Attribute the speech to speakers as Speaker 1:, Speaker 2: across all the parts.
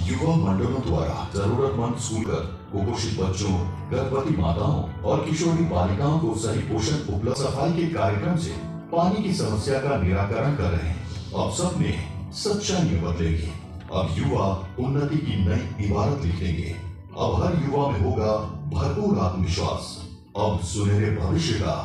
Speaker 1: युवा मंडलों द्वारा जरूरतमंद स्कूलर, कुपोषित बच्चों, गर्भवती माताओं और किशोरी बालिकाओं को सही पोषण उपलब्ध सफाई के कार्यक्रम से पानी की समस्या का निराकरण कर रहे हैं। अब सब में सच्चाई बदलेगी। अब युवा उन्नति की नई इबारत लिखेंगे। अब हर युवा में होगा भरपूर आत्मविश्वास। अब सुनहरे भविष्य का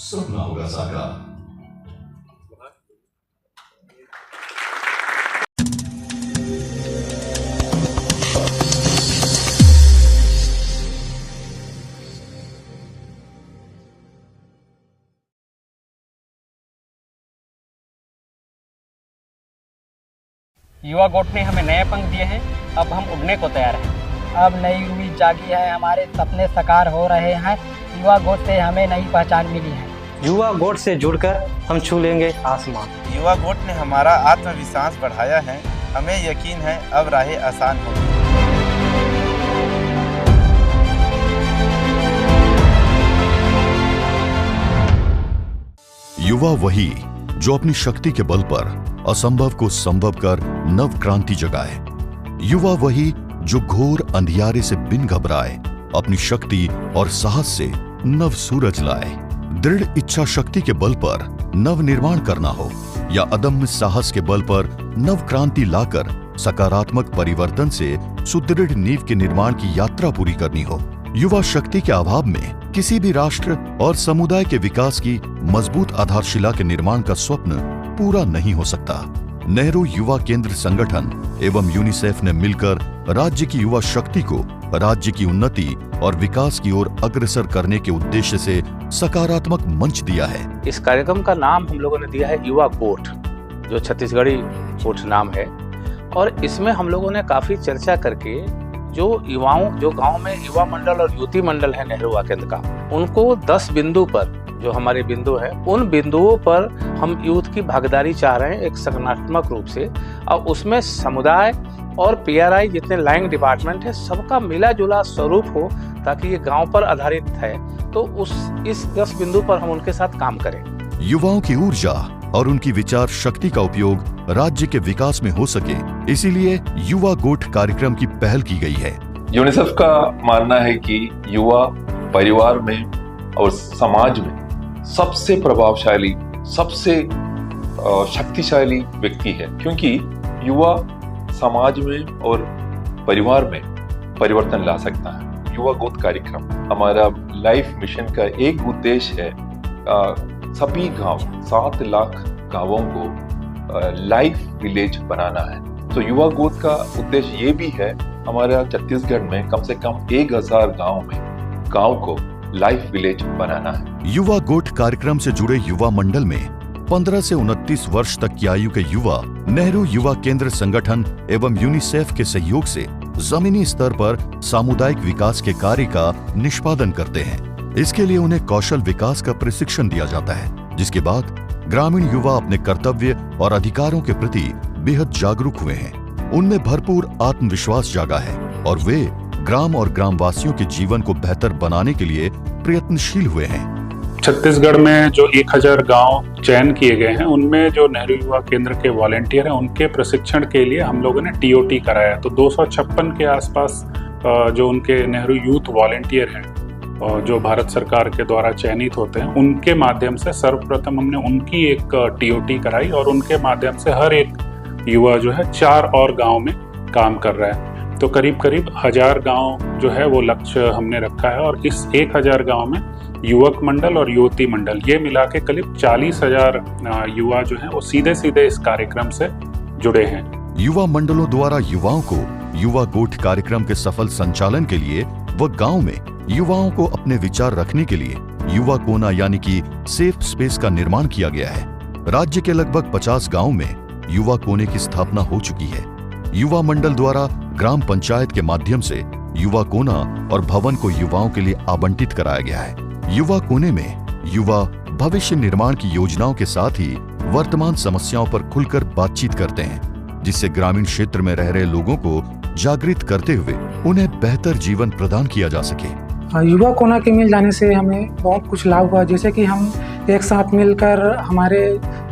Speaker 1: सपना होगा साकार।
Speaker 2: युवा गोट ने हमें नए पंख दिए हैं। अब हम उड़ने को तैयार हैं।
Speaker 3: अब नई उम्मीद जागी है, हमारे सपने साकार हो रहे हैं। युवा गोट से हमें नई पहचान मिली है।
Speaker 2: युवा गोट से जुड़कर हम छू लेंगे आसमान।
Speaker 4: युवा गोट ने हमारा आत्मविश्वास बढ़ाया है। हमें यकीन है अब राहें आसान होंगी।
Speaker 1: युवा वही जो अपनी शक्ति के बल पर असंभव को संभव कर नव क्रांति जगाए। युवा वही जो घोर अंधियारे से बिन घबराए अपनी शक्ति और साहस से नव सूरज लाए। दृढ़ इच्छा शक्ति के बल पर नव निर्माण करना हो या अदम्य साहस के बल पर नव क्रांति लाकर सकारात्मक परिवर्तन से सुदृढ़ नींव के निर्माण की यात्रा पूरी करनी हो। युवा शक्ति के अभाव में किसी भी राष्ट्र और समुदाय के विकास की मजबूत आधारशिला के निर्माण का स्वप्न पूरा नहीं हो सकता। नेहरू युवा केंद्र संगठन एवं यूनिसेफ ने मिलकर राज्य की युवा शक्ति को राज्य की उन्नति और विकास की ओर अग्रसर करने के उद्देश्य से सकारात्मक मंच दिया है।
Speaker 5: इस कार्यक्रम का नाम हम लोगों ने दिया है युवा गोठ, जो छत्तीसगढ़ी गोठ नाम है। और इसमें हम लोगों ने काफी चर्चा करके जो गांव में युवा मंडल और युवती मंडल है नेहरू युवा केंद्र का, उनको 10 बिंदु पर, जो हमारे बिंदु हैं, उन बिंदुओं पर हम यूथ की भागीदारी चाह रहे हैं एक संगठनात्मक रूप से। और उसमें समुदाय और पीआरआई जितने लाइंग डिपार्टमेंट है सबका मिला जुला स्वरूप हो, ताकि ये गांव पर आधारित है। तो इस 10 बिंदु पर हम उनके साथ काम करें।
Speaker 1: युवाओं की ऊर्जा और उनकी विचार शक्ति का उपयोग राज्य के विकास में हो सके, इसीलिए युवा गोठ कार्यक्रम की पहल की गई है।
Speaker 6: यूनिसेफ का मानना है कि युवा परिवार में और समाज में सबसे प्रभावशाली, सबसे शक्तिशाली व्यक्ति है, क्योंकि युवा समाज में और परिवार में परिवर्तन ला सकता है। युवा गोठ कार्यक्रम हमारा लाइफ मिशन का एक उद्देश्य है, सभी गांव 7 लाख गांवों को लाइफ विलेज बनाना है। तो युवा गोठ का उद्देश्य ये भी है, हमारा छत्तीसगढ़ में कम से कम 1000 गांव को लाइफ विलेज बनाना है।
Speaker 1: युवा गोठ कार्यक्रम से जुड़े युवा मंडल में 15 से 29 वर्ष तक की आयु के युवा नेहरू युवा केंद्र संगठन एवं यूनिसेफ के सहयोग से जमीनी स्तर पर सामुदायिक विकास के कार्य का निष्पादन करते हैं। इसके लिए उन्हें कौशल विकास का प्रशिक्षण दिया जाता है, जिसके बाद ग्रामीण युवा अपने कर्तव्य और अधिकारों के प्रति बेहद जागरूक हुए हैं। उनमें भरपूर आत्मविश्वास जागा है और वे ग्राम और ग्रामवासियों के जीवन को बेहतर बनाने के लिए प्रयत्नशील हुए हैं।
Speaker 7: छत्तीसगढ़ में जो 1000 गांव चयन किए गए हैं, उनमें जो नेहरू युवा केंद्र के वॉलेंटियर हैं, उनके प्रशिक्षण के लिए हम लोगों ने टीओटी कराया। तो 256 के आसपास जो उनके नेहरू यूथ वॉलेंटियर हैं, जो भारत सरकार के द्वारा चयनित होते हैं, उनके माध्यम से सर्वप्रथम हमने उनकी एक टीओटी कराई और उनके माध्यम से हर एक युवा जो है 4 और गांव में काम कर रहा है। तो करीब 1000 गांव जो है वो लक्ष्य हमने रखा है। और इस 1000 गांव में युवक मंडल और युवती मंडल ये मिला के करीब 40,000 युवा जो है वो सीधे इस कार्यक्रम से जुड़े हैं।
Speaker 1: युवा मंडलों द्वारा युवाओं को युवा गोठ कार्यक्रम के सफल संचालन के लिए व गांव में युवाओं को अपने विचार रखने के लिए युवा कोना यानी कि सेफ स्पेस का निर्माण किया गया है। राज्य के लगभग 50 गांव में युवा कोने की स्थापना हो चुकी है। युवा मंडल द्वारा ग्राम पंचायत के माध्यम से युवा कोना और भवन को युवाओं के लिए आवंटित कराया गया है। युवा कोने में युवा भविष्य निर्माण की योजनाओं के साथ ही वर्तमान समस्याओं पर खुलकर बातचीत करते हैं, जिससे ग्रामीण क्षेत्र में रह रहे लोगों को जागृत करते हुए उन्हें बेहतर जीवन प्रदान किया जा सके।
Speaker 8: युवा कोना के मिल जाने से हमें बहुत कुछ लाभ हुआ, जैसे कि हम एक साथ मिलकर हमारे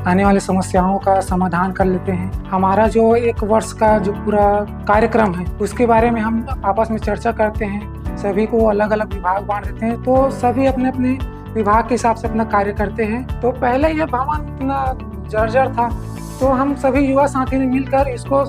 Speaker 8: आने वाली समस्याओं का समाधान कर लेते हैं। हमारा जो 1 वर्ष का जो पूरा कार्यक्रम है उसके बारे में हम आपस में चर्चा करते हैं, सभी को अलग अलग विभाग बांट देते हैं, तो सभी अपने अपने विभाग के हिसाब से अपना कार्य करते हैं। तो पहले ये भवन इतना जर्जर था, तो हम सभी युवा साथी ने मिलकर इसको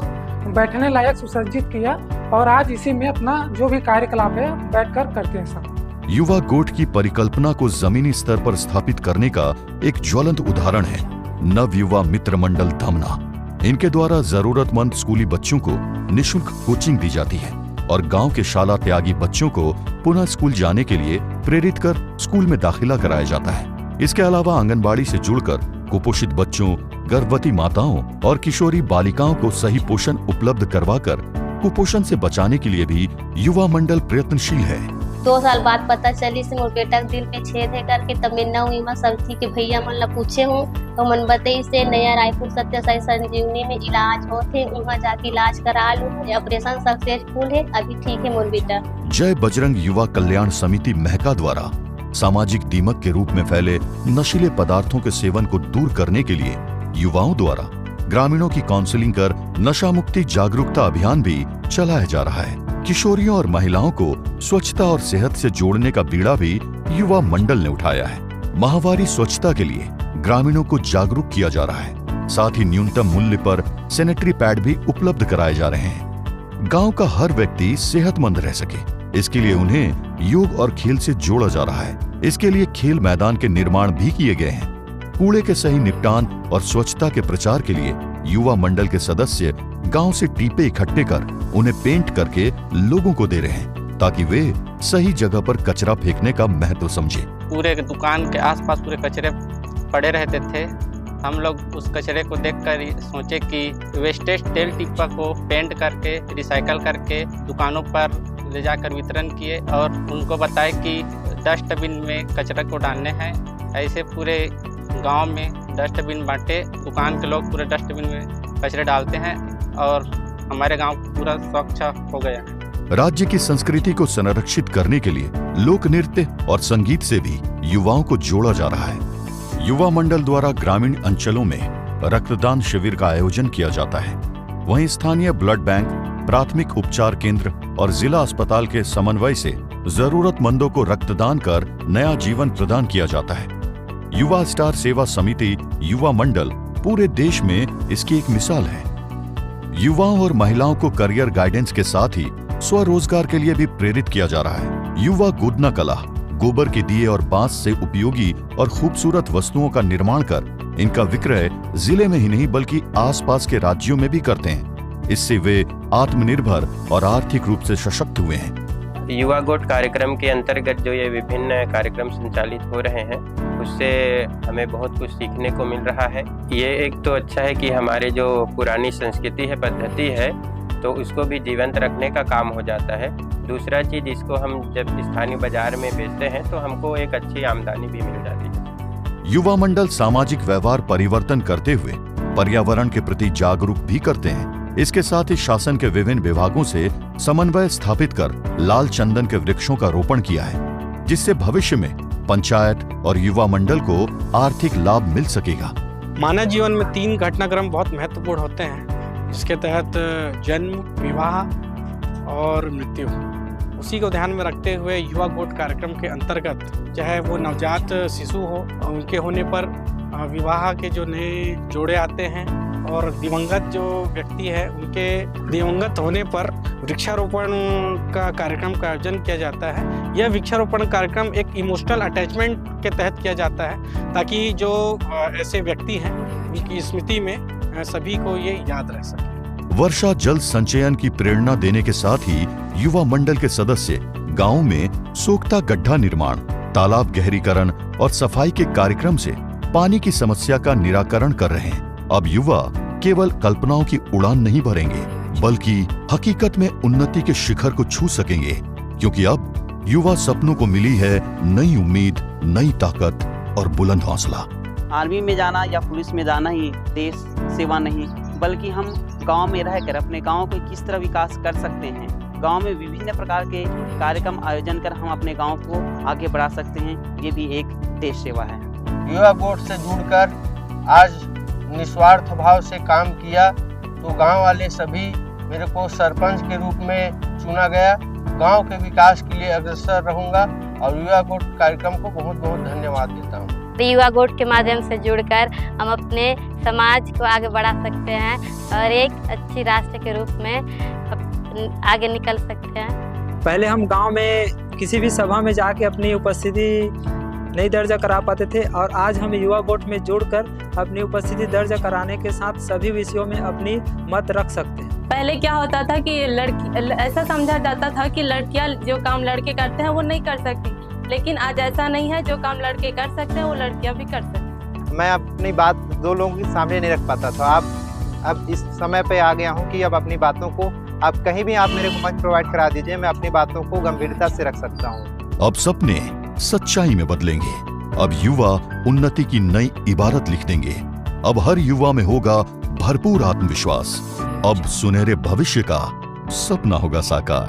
Speaker 8: बैठने लायक सुसज्जित किया और आज इसी में अपना जो भी कार्यकलाप है बैठकर करते हैं सब।
Speaker 1: युवा गोठ की परिकल्पना को जमीनी स्तर पर स्थापित करने का एक ज्वलंत उदाहरण है नव युवा मित्र मंडल धमना। इनके द्वारा जरूरतमंद स्कूली बच्चों को निःशुल्क कोचिंग दी जाती है और गांव के शाला त्यागी बच्चों को पुनः स्कूल जाने के लिए प्रेरित कर स्कूल में दाखिला कराया जाता है। इसके अलावा आंगनबाड़ी से जुड़कर कुपोषित बच्चों, गर्भवती माताओं और किशोरी बालिकाओं को सही पोषण उपलब्ध करवाकर कुपोषण से बचाने के लिए भी युवा मंडल प्रयत्नशील है।
Speaker 9: 2 साल बाद पता चली से मोर बेटा दिल में छेद है करके, तब मैं नौ में सब थी कि भैया मन ला पूछे हूँ तो मन बताई से नया रायपुर सत्य साई संजीवनी में इलाज होते, वहाँ जाके इलाज करा लूँ, ऑपरेशन सक्सेसफुल है, अभी ठीक है मोर बेटा।
Speaker 1: जय बजरंग युवा कल्याण समिति महका द्वारा सामाजिक दीमक के रूप में फैले नशीले पदार्थों के सेवन को दूर करने के लिए युवाओं द्वारा ग्रामीणों की काउंसलिंग कर नशा मुक्ति जागरूकता अभियान भी चलाया जा रहा है। किशोरियों और महिलाओं को स्वच्छता और सेहत से जोड़ने का बीड़ा भी युवा मंडल ने उठाया है। माहवारी स्वच्छता के लिए ग्रामीणों को जागरूक किया जा रहा है, साथ ही न्यूनतम मूल्य पर सैनिटरी पैड भी उपलब्ध कराए जा रहे हैं। गांव का हर व्यक्ति सेहतमंद रह सके, इसके लिए उन्हें योग और खेल से जोड़ा जा रहा है। इसके लिए खेल मैदान के निर्माण भी किए गए हैं। कूड़े के सही निपटान और स्वच्छता के प्रचार के लिए युवा मंडल के सदस्य गांव से टीपे इकट्ठे कर उन्हें पेंट करके लोगों को दे रहे हैं ताकि वे सही जगह पर कचरा फेंकने का महत्व समझे।
Speaker 2: पूरे दुकान के आसपास पूरे कचरे पड़े रहते थे। हम लोग उस कचरे को देखकर सोचे कि वेस्टेज तेल टिप्पा को पेंट करके रिसाइकल करके दुकानों पर ले जाकर वितरण किए और उनको बताए कि डस्टबिन में कचरा को डालने हैं। ऐसे पूरे गांव में डस्टबिन बांटे, दुकान के लोग पूरे डस्टबिन में कचरे डालते हैं और हमारे गांव पूरा स्वच्छ हो गया है।
Speaker 1: राज्य की संस्कृति को संरक्षित करने के लिए लोक नृत्य और संगीत से भी युवाओं को जोड़ा जा रहा है। युवा मंडल द्वारा ग्रामीण अंचलों में रक्तदान शिविर का आयोजन किया जाता है। वहीं स्थानीय ब्लड बैंक, प्राथमिक उपचार केंद्र और जिला अस्पताल के समन्वय से जरूरतमंदों को रक्तदान कर नया जीवन प्रदान किया जाता है। युवा स्टार सेवा समिति युवा मंडल पूरे देश में इसकी एक मिसाल है। युवाओं और महिलाओं को करियर गाइडेंस के साथ ही स्वरोजगार के लिए भी प्रेरित किया जा रहा है। युवा गोदना कला गोबर के दिए और बांस से उपयोगी और खूबसूरत वस्तुओं का निर्माण कर इनका विक्रय जिले में ही नहीं बल्कि आसपास के राज्यों में भी करते हैं। इससे वे आत्मनिर्भर और आर्थिक रूप से सशक्त हुए हैं।
Speaker 10: युवा गोठ कार्यक्रम के अंतर्गत जो ये विभिन्न कार्यक्रम संचालित हो रहे हैं उससे हमें बहुत कुछ सीखने को मिल रहा है। ये एक तो अच्छा है कि हमारे जो पुरानी संस्कृति है, पद्धति है, तो उसको भी जीवंत रखने का काम हो जाता है। दूसरा चीज़, इसको हम जब स्थानीय बाजार में बेचते हैं तो हमको एक अच्छी आमदनी भी मिल जाती है।
Speaker 1: युवा मंडल सामाजिक व्यवहार परिवर्तन करते हुए पर्यावरण के प्रति जागरूक भी करते हैं। इसके साथ ही शासन के विभिन्न विभागों से समन्वय स्थापित कर लाल चंदन के वृक्षों का रोपण किया है, जिससे भविष्य में पंचायत और युवा मंडल को आर्थिक लाभ मिल सकेगा।
Speaker 11: मानव जीवन में 3 घटनाक्रम बहुत महत्वपूर्ण होते हैं, जिसके तहत जन्म, विवाह और मृत्यु। उसी को ध्यान में रखते हुए युवा गोठ कार्यक्रम के अंतर्गत चाहे वो नवजात शिशु हो, उनके होने पर विवाह के जो नए जोड़े आते हैं और दिवंगत जो व्यक्ति है उनके दिवंगत होने पर वृक्षारोपण का कार्यक्रम का आयोजन किया जाता है। यह वृक्षारोपण कार्यक्रम एक इमोशनल अटैचमेंट के तहत किया जाता है ताकि जो ऐसे व्यक्ति हैं उनकी स्मृति में सभी को ये याद रह सके।
Speaker 1: वर्षा जल संचयन की प्रेरणा देने के साथ ही युवा मंडल के सदस्य गांव में सोख्ता गड्ढा निर्माण, तालाब गहरीकरण और सफाई के कार्यक्रम से पानी की समस्या का निराकरण कर रहे हैं। अब युवा केवल कल्पनाओं की उड़ान नहीं भरेंगे बल्कि हकीकत में उन्नति के शिखर को छू सकेंगे, क्योंकि अब युवा सपनों को मिली है नई उम्मीद, नई ताकत और बुलंद हौसला।
Speaker 12: आर्मी में जाना या पुलिस में जाना ही देश सेवा नहीं, बल्कि हम गांव में रहकर अपने गांव को किस तरह विकास कर सकते हैं। गांव में विभिन्न प्रकार के कार्यक्रम आयोजन कर हम अपने गांव को आगे बढ़ा सकते हैं। ये भी एक देश सेवा है।
Speaker 3: युवा गोठ से जुड़कर आज
Speaker 13: निस्वार्थ भाव से काम किया तो गांव वाले सभी मेरे को सरपंच के रूप में चुना गया। गांव के विकास के लिए अग्रसर रहूंगा और युवा गुट कार्यक्रम को बहुत बहुत धन्यवाद देता हूं।
Speaker 9: युवा गुट के माध्यम से जुड़कर हम अपने समाज को आगे बढ़ा सकते हैं और एक अच्छी राष्ट्र के रूप में आगे निकल सकते हैं।
Speaker 14: पहले हम गांव में किसी भी सभा में जाके अपनी उपस्थिति नहीं दर्ज करा पाते थे और आज हम युवा गुट में जुड़कर अपनी उपस्थिति दर्ज कराने के साथ सभी विषयों में अपनी मत रख सकते हैं।
Speaker 15: पहले क्या होता था कि ऐसा समझा जाता था कि लड़कियां जो काम लड़के करते हैं वो नहीं कर सकती, लेकिन आज ऐसा नहीं है। जो काम लड़के कर सकते हैं वो लड़कियां भी कर सकती हैं।
Speaker 16: मैं अपनी बात दो लोगों के सामने नहीं रख पाता था। अब इस समय पे आ गया हूँ कि अब अपनी बातों को आप कहीं भी आप मेरे को मंच प्रोवाइड करा दीजिए, मैं अपनी बातों को गंभीरता से रख सकता हूँ।
Speaker 1: अब सपने सच्चाई में बदलेंगे। अब युवा उन्नति की नई इबारत लिख देंगे। अब हर युवा में होगा भरपूर आत्मविश्वास। अब सुनहरे भविष्य का सपना होगा साकार।